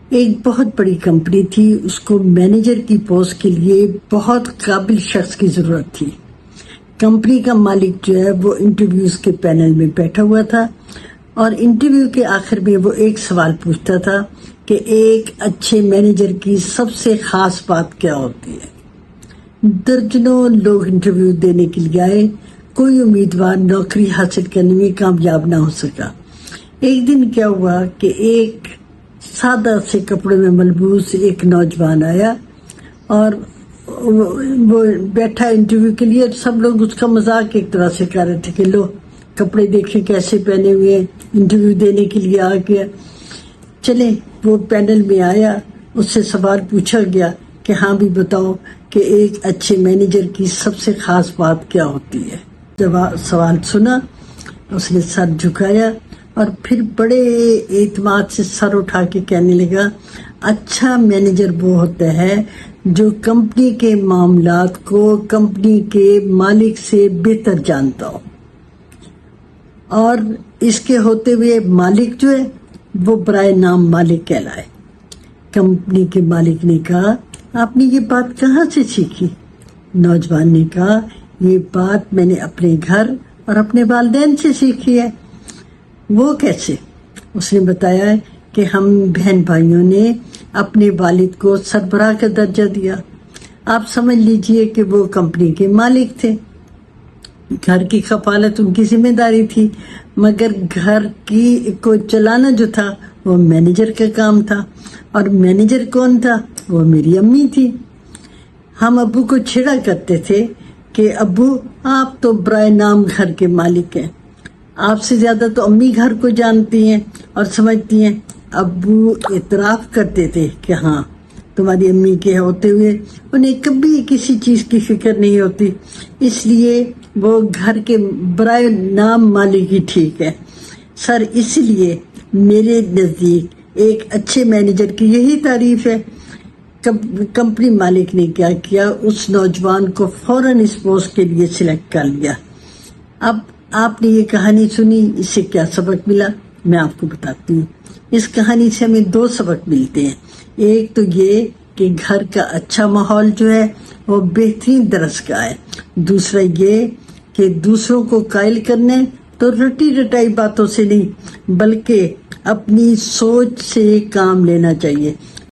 ایک بہت بڑی کمپنی تھی، اس کو مینیجر کی پوسٹ کے لیے بہت قابل شخص کی ضرورت تھی۔ کمپنی کا مالک جو ہے وہ انٹرویوز کے پینل میں بیٹھا ہوا تھا اور انٹرویو کے آخر میں وہ ایک سوال پوچھتا تھا کہ ایک اچھے مینیجر کی سب سے خاص بات کیا ہوتی ہے۔ درجنوں لوگ انٹرویو دینے کے لیے آئے، کوئی امیدوار نوکری حاصل کرنے میں کامیاب نہ ہو سکا۔ ایک دن کیا ہوا کہ ایک سادہ سے کپڑوں میں ملبوس ایک نوجوان آیا اور وہ بیٹھا انٹرویو کے لیے، سب لوگ اس کا مذاق ایک طرح سے کر رہے تھے کہ لو کپڑے دیکھیں کیسے پہنے ہوئے، انٹرویو دینے کے لیے آ گیا۔ چلے وہ پینل میں آیا، اس سے سوال پوچھا گیا کہ ہاں بھی بتاؤ کہ ایک اچھے مینیجر کی سب سے خاص بات کیا ہوتی ہے۔ سوال سنا، اس نے سر جھکایا اور پھر بڑے اعتماد سے سر اٹھا کے کہنے لگا، اچھا مینیجر وہ ہوتا ہے جو کمپنی کے معاملات کو کمپنی کے مالک سے بہتر جانتا ہو، اور اس کے ہوتے ہوئے مالک جو ہے وہ برائے نام مالک کہلائے۔ کمپنی کے مالک نے کہا، آپ نے یہ بات کہاں سے سیکھی؟ نوجوان نے کہا، یہ بات میں نے اپنے گھر اور اپنے والدین سے سیکھی ہے۔ وہ کیسے؟ اس نے بتایا کہ ہم بہن بھائیوں نے اپنے والد کو سربراہ کا درجہ دیا۔ آپ سمجھ لیجئے کہ وہ کمپنی کے مالک تھے، گھر کی کفالت ان کی ذمہ داری تھی، مگر گھر کو چلانا جو تھا وہ مینیجر کا کام تھا، اور مینیجر کون تھا؟ وہ میری امی تھی۔ ہم ابو کو چھیڑا کرتے تھے کہ ابو آپ تو برائے نام گھر کے مالک ہیں، آپ سے زیادہ تو امی گھر کو جانتی ہیں اور سمجھتی ہیں۔ ابو اعتراف کرتے تھے کہ ہاں تمہاری امی کے ہوتے ہوئے انہیں کبھی کسی چیز کی فکر نہیں ہوتی، اس لیے وہ گھر کے برائے نام مالک ہی ٹھیک ہے۔ سر، اس لیے میرے نزدیک ایک اچھے مینیجر کی یہی تعریف ہے۔ کمپنی مالک نے کیا کیا، اس نوجوان کو فوراً اس پوسٹ کے لیے سلیکٹ کر لیا۔ اب آپ نے یہ کہانی سنی، اس سے کیا سبق ملا میں آپ کو بتاتی ہوں۔ اس کہانی سے ہمیں دو سبق ملتے ہیں۔ ایک تو یہ کہ گھر کا اچھا ماحول جو ہے وہ بہترین درس کا ہے۔ دوسرا یہ کہ دوسروں کو قائل کرنے تو رٹی رٹائی باتوں سے نہیں بلکہ اپنی سوچ سے کام لینا چاہیے۔